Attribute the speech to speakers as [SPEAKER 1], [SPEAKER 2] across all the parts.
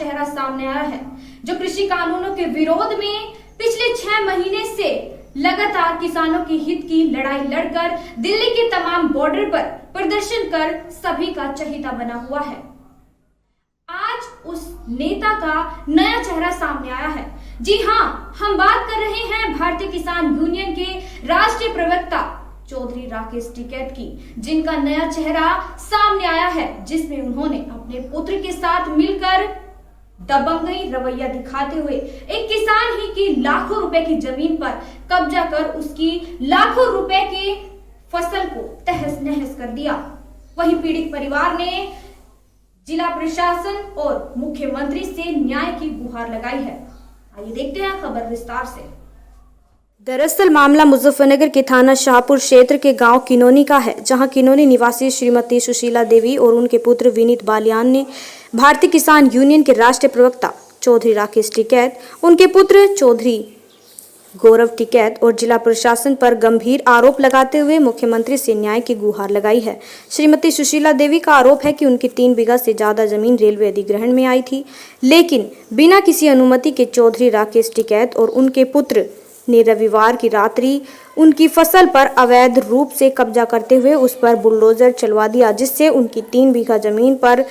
[SPEAKER 1] चेहरा सामने आया है, जो कृषि कानूनों के विरोध में पिछले 6 महीने से लगातार किसानों के हित की लड़ाई लड़कर दिल्ली के तमाम बॉर्डर पर प्रदर्शन कर सभी का चहेता बना हुआ है। आज उस नेता का नया चेहरा सामने आया है। जी हां, हम बात कर रहे हैं भारतीय किसान यूनियन के राष्ट्रीय प्रवक्ता चौधरी राकेश टिकैत की, जिनका नया चेहरा सामने आया है, जिसमें उन्होंने अपने पुत्र के साथ मिलकर दबंगई रवैया दिखाते हुए एक किसान ही की लाखों रुपए की जमीन पर कब्जा कर उसकी लाखों रुपए की फसल को तहस नहस कर दिया। वहीं पीड़ित परिवार ने जिला प्रशासन और मुख्यमंत्री से न्याय की गुहार लगाई है। आइए देखते हैं खबर विस्तार से।
[SPEAKER 2] दरअसल मामला मुजफ्फरनगर के थाना शाहपुर क्षेत्र के गांव किनोनी का है, जहां किनोनी निवासी श्रीमती सुशीला देवी और उनके पुत्र विनीत बालियान ने भारतीय किसान यूनियन के राष्ट्रीय प्रवक्ता चौधरी राकेश टिकैत, उनके पुत्र चौधरी गौरव टिकैत और जिला प्रशासन पर गंभीर आरोप लगाते हुए मुख्यमंत्री से न्याय की गुहार लगाई है। श्रीमती सुशीला देवी का आरोप है कि उनकी 3 बीघा से ज्यादा जमीन रेलवे अधिग्रहण में आई थी, लेकिन बिना किसी अनुमति के चौधरी राकेश टिकैत और उनके पुत्र ने रविवार की रात्रि उनकी फसल पर अवैध रूप से कब्जा करते हुए उस पर बुलडोजर चलवा दिया, जिससे उनकी 3 बीघा जमीन पर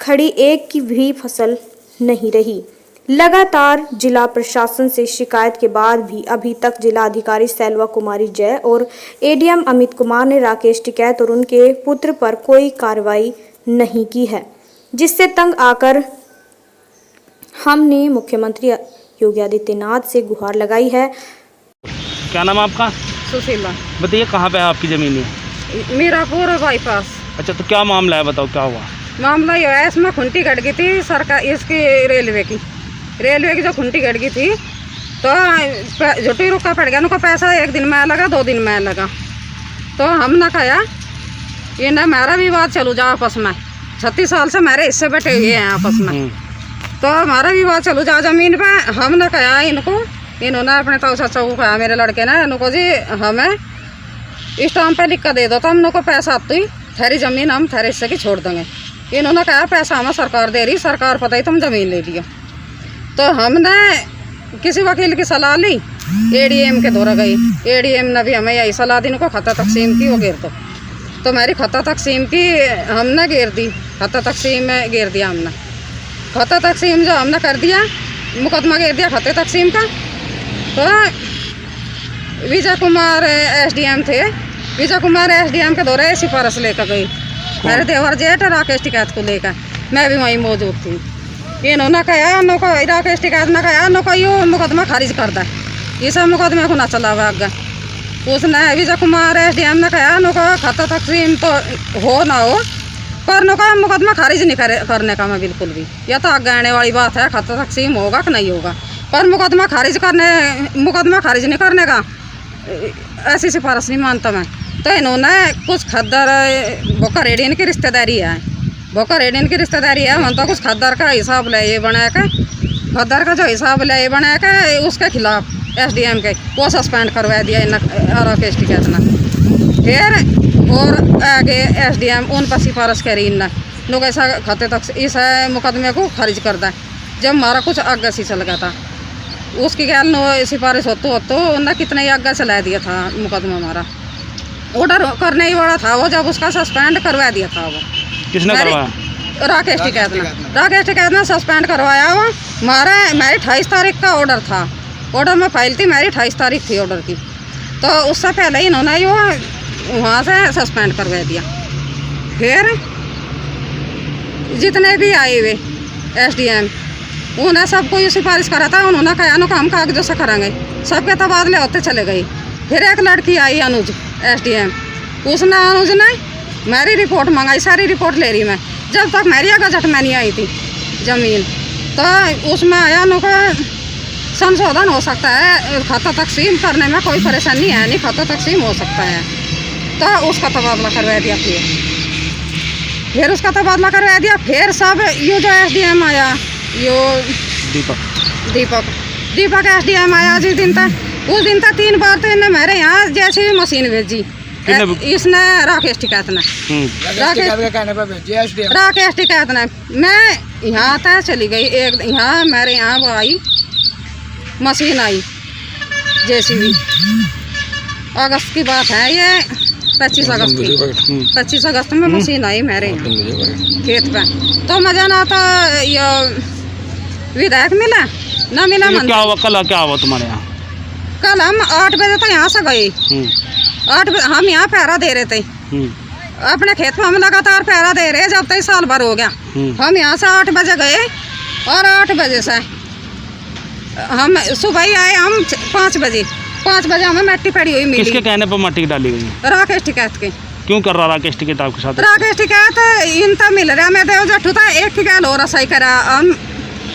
[SPEAKER 2] खड़ी एक की भी फसल नहीं रही। लगातार जिला प्रशासन से शिकायत के बाद भी अभी तक जिला अधिकारी सैल्वा कुमारी जय और एडीएम अमित कुमार ने राकेश टिकैत और उनके पुत्र पर कोई कार्रवाई नहीं की है, जिससे तंग आकर हमने मुख्यमंत्री योगी आदित्यनाथ से गुहार लगाई है।
[SPEAKER 3] क्या नाम है आपका?
[SPEAKER 4] सुशीला।
[SPEAKER 3] बताइए कहाँ पे है आपकी ज़मीन? है
[SPEAKER 4] मेरा पूरा बाईपास।
[SPEAKER 3] अच्छा, तो क्या मामला है, बताओ क्या हुआ?
[SPEAKER 4] मामला ये है, इसमें खुंटी कट गई थी सरकार, इसकी रेलवे की जो खुंटी कट गई थी, तो झुट्टी रुका पड़ गया। उनको पैसा 1 दिन में लगा, 2 दिन में लगा। तो हमने कहा ये ना मेरा विवाद चलो जाओ आपस में, 36 साल से मेरे हिस्से बैठे हुए हैं आपस में, तो हमारा विवाद चलो जाओ जमीन पे। हमने कहा इनको, इन्होंने अपने ताऊ चाचा को कहा, मेरे लड़के ने, इनको जी हमें स्टाम्प पे लिख कर दे दो, तो हम लोग को पैसा आती थारी ज़मीन हम थारे हिस्से की छोड़ देंगे। इन्होंने कहा पैसा हमें सरकार दे रही, सरकार पता ही तुम ज़मीन ले लियो। तो हमने किसी वकील की सलाह ली, एडीएम के दौरा गई, एडीएम ने भी हमें यही सलाह दी, इनको खता तकसीम की वो घेर दो। तो मेरी खता तकसीम की हमने घेर दी, खता तकसीम में घेर दिया हमने। खता तकसीम जो हमने कर दिया, मुकदमा घेर दिया खते तकसीम का। तो विजय कुमार एसडीएम थे, विजय कुमार एसडीएम के दौरे सिफारिश लेकर गई, मेरे देवर जेठ राकेश टिकैत को लेकर, मैं भी वहीं मौजूद थी। इन्होंने कहा नको, राकेश टिकैत ने कहा नको यो मुकदमा खारिज कर दे, इस मुकदमे को ना चलावा आगे। उसने विजय कुमार एसडीएम ने कहा नको खता तकसीम तो हो ना हो, पर नको मुकदमा खारिज नहीं करने का मैं बिल्कुल भी, यह तो आगे आने वाली बात है, खता तकसीम होगा कि नहीं होगा, पर मुकदमा खारिज नहीं करने का ऐसी सिफारिश नहीं मानता मैं। तो इन्होंने कुछ खद्दर बोकर रेडियन की रिश्तेदारी है, बोकर रेडियन की रिश्तेदारी है, मन तो कुछ खद्दर का हिसाब ले ये बना के, खद्दर का जो हिसाब ले ये बना के उसके खिलाफ एसडीएम के वो सस्पेंड करवा दिया राकेश टिकैत ने। फिर और आगे एसडीएम उन पर सिफारिश करी इनने लोग ऐसा खाते तक इस मुकदमे को खारिज कर दें। जब हमारा कुछ आगे से चल गया था, उसकी गैल नो सिफारिश होतो उन्हें कितने ही आगे चला दिया था मुकदमा, हमारा ऑर्डर करने ही वाला था वो, जब उसका सस्पेंड करवा दिया था वो।
[SPEAKER 3] किसने करवाया?
[SPEAKER 4] राकेश टिकैत ने सस्पेंड करवाया वो। मेरी 28 तारीख का ऑर्डर था, ऑर्डर में फाइल थी, मेरी 28 तारीख थी ऑर्डर की, तो उससे पहले ही इन्होंने वो वहाँ से सस्पेंड करवा दिया। फिर जितने भी आए हुए एसडीएम उन्हें सबको ये सिफारिश करा था, उन्होंने कहा नो हम कागजों से करेंगे, सबके तबादले होते चले गए। फिर एक लड़की आई अनुज एसडीएम, उसने अनुज ने मेरी रिपोर्ट मंगाई, सारी रिपोर्ट ले रही मैं, जब तक मेरी गजट में नहीं आई थी ज़मीन, तो उसमें आया नो का संशोधन हो सकता है, खाता तकसीम करने में कोई परेशानी है नहीं, खाता तकसीम हो सकता है। तो उसका तबादला करवा दिया, फिर उसका तबादला करवा दिया। फिर सब यो जो एसडीएम आया, यो दीपक एसडीएम आया जिस दिन तक, उस दिन तक 3 बार तो इन्हें मेरे यहाँ जैसी भी मशीन भेजी, इसने राकेश टिकैत ने राकेश टिकैत ने मैं यहाँ तक चली गई एक यहाँ मेरे यहाँ वो आई मशीन आई जेसीबी अगस्त की बात है ये 25 अगस्त की 25 अगस्त में मशीन आई मेरे यहाँ खेत पे तो मजा ना तो ये विधायक मिला ना मिला
[SPEAKER 3] ये क्या हुआ कल क्या हुआ तुम्हारे यहाँ?
[SPEAKER 4] कल हम 8 बजे तो यहाँ से गए 8 बजे हम यहाँ पहरा दे रहे थे अपने खेत में हम लगातार पहरा दे रहे जब तक साल भर हो गया हम यहाँ से 8 बजे गए और 8 बजे से हम सुबह ही आए हम 5 बजे हमें मिट्टी पड़ी हुई मिली।
[SPEAKER 3] किसके कहने पर मिट्टी डाली गई है?
[SPEAKER 4] राकेश टिकैत के।
[SPEAKER 3] क्यों कर रहा राकेश टिकैत आपके साथ?
[SPEAKER 4] राकेश टिकैत इनता मिल रहा मैं देव जट्टू था एक की गैल हो रहा सही करा हम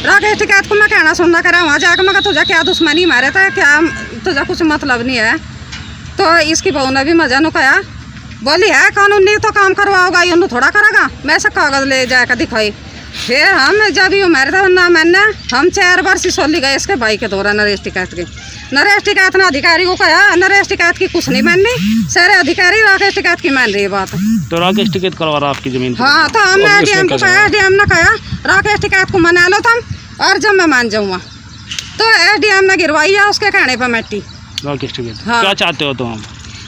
[SPEAKER 4] राकेश टिकैत को मैं कहना सुनना करा वहाँ जाकर मैं तुझे क्या दुश्मनी मारे था क्या तुझे कुछ मतलब नहीं है तो इसकी बहू ने भी मजा नु कहा बोली है कानून नहीं तो काम करवाओगा ये थोड़ा करेगा मैं ऐसा कागज ले जाकर दिखाई फिर हम जब ये मारे था ना मैंने हम 4 बार सिसोली गए इसके भाई के दौरा नरेश टिकैत के नरेश टिकैत ने अधिकारी को कहा नरेश टिकैत की कुछ नहीं माननी सारे अधिकारी राकेश टिकैत की मान रही है बात
[SPEAKER 3] तो राकेश टिकैत करवा रहा आपकी जमीन?
[SPEAKER 4] हाँ तो हमने एडीएम को कहा एडीएम ने कहा राकेश टिकैत को मना लो तुम और जब मैं मान जाऊँगा तो एडीएम ने गिरवाई है उसके कहने पर मिट्टी
[SPEAKER 3] राकेश टिकैत।
[SPEAKER 4] हाँ।
[SPEAKER 3] क्या चाहते हो तुम?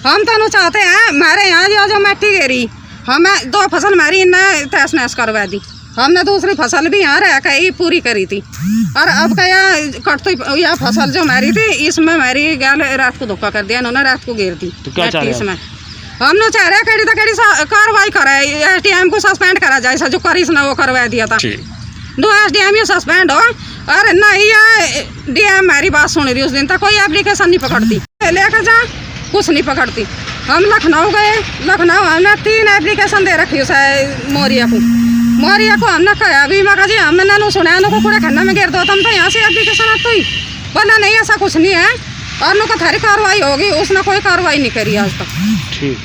[SPEAKER 4] हम तो चाहते हैं हमारे यहाँ जो मिट्टी गिरी हमें 2 फसल हमारी इन्हें तहस नहस करवा दी हमने दूसरी फसल भी यहाँ रह कर पूरी करी थी और अब क्या कटती यह फसल जो हमारी थी इसमें हमारी गैल रात को धोखा कर दिया इन्होंने रात को घेर दी।
[SPEAKER 3] तो क्या चाह रहे हैं?
[SPEAKER 4] इसमें हम लोग चाह रहे हैं कड़ी तो कड़ी कार्रवाई करे एसडीएम को सस्पेंड करा जाए जो करी इसने वो करवा दिया था दो एसडीएम ही सस्पेंड हो और नहीं ये डीएम हमारी बात सुन रही उस दिन तक कोई एप्लीकेशन नहीं पकड़ती लेकर जा कुछ नहीं पकड़ती। हम लखनऊ गए लखनऊ हमने 3 एप्लीकेशन दे रखी उसे मोरिया को हमने कहा अभी मैं जी हमने ना सुना को कूड़े खन्ना में गिर दो तुम तो यहाँ से एप्लीकेशन आप तो ही बोला नहीं ऐसा कुछ नहीं है और नो को थारी कार्रवाई होगी उसने कोई कार्रवाई नहीं करी आज तक।
[SPEAKER 3] ठीक।